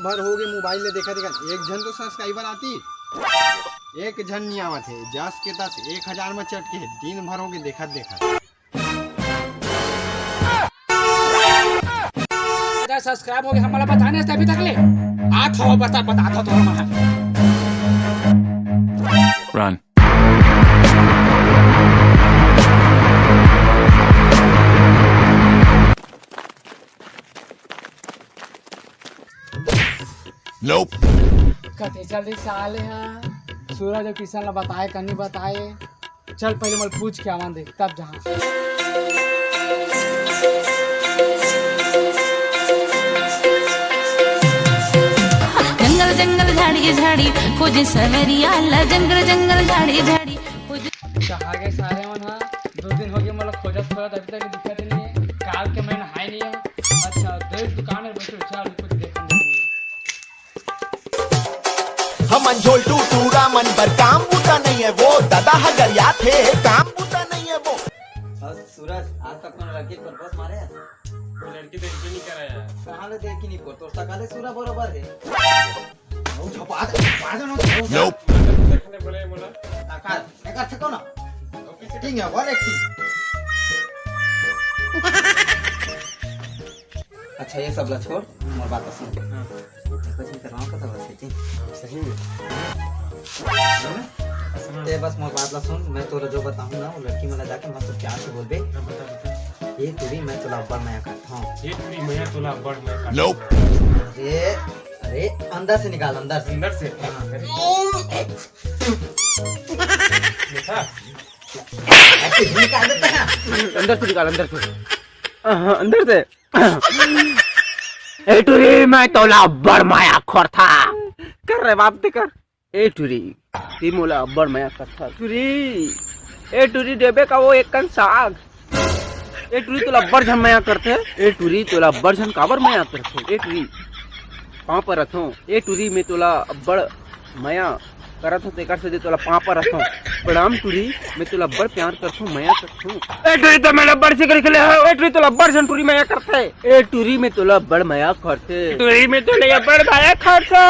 भर हो गए मोबाइल ले देखा देखा, एक जन तो सब्सक्राइबर आती, एक जन नहीं आवत है। 10 के 10 1000 में चट के दिन भर हो गए देखा देखा। सब्सक्राइब हो गया हमारा बताने से अभी तक ले आठ हो बता था तो हम Run. Nope. कते जल्दी साले हैं सूरज और किशन ला बताए कहीं बताए। चल पहले मल पूछ के आवां दे तब जहाँ जंगल जंगल झाड़ी झाड़ी खोजे सवरिया ला जंगल जंगल झाड़ी झाड़ी कहा गए सारे मन हाँ 2 दिन हो गए मतलब खोजत अभी तक दिक्कत नहीं है। काल के मैं नहाए नहीं है। अच्छा देख दुकान में बैठो चल कुछ देखने हमन झोल टूटूरा मन पर काम बूता नहीं है वो दादा हगरिया थे काम बूता नहीं है वो। सूरज आज तक कौन लड़की पर बस मारे है? कोई लड़की देखी नहीं करा यार। कहाँ ले देखी नहीं को तो सकाले सूरज बरोबर है। ओ छपा दे Nope. देखने बोले बोला ताकत एक छको ना एक्टिंग है और एक्टिंग। अच्छा ये सब ला छोड़ मोर बात तो सुन। कुछ नहीं करवाऊं का तो बस थी सही में ते बस मोर बात ला सुन। मैं तोरा जो बताऊं ना वो लड़की मला जाके मस्त प्यार से बोल बे ये तुरी मैं तोला बड़ माया करता हूं। ये पूरी मैं तोला बड़ मैं कर। Nope. अरे अरे अंदर से निकाल अंदर से। अंदर से देखा ऐसे ही निकाल देते हैं। अंदर से निकाल अंदर से ए टूरी मैं तोला बड़ माया खोर था कर रहे बाप दे कर। ए टूरी ती मोला बड़ माया कर था टूरी। ए टूरी देबे का वो एक कन साग। ए टूरी तोला बड़ झन माया करथे। ए टूरी तोला बड़ झन काबर माया करथे। ए टूरी पाँव पर रखो। ए टूरी में तोला बड़ माया करत हो तेकर से तोला पाँव पर रखो। प्रणाम टूरी मैं तोला बड़ प्यार करथूं माया करथूं। ए टूरी तो मेरा बड़ से कर ले ए टूरी तोला बड़ जन टूरी माया करथे। ए टूरी में तोला बड़ माया करथे। टूरी में तोला बड़ माया करथे।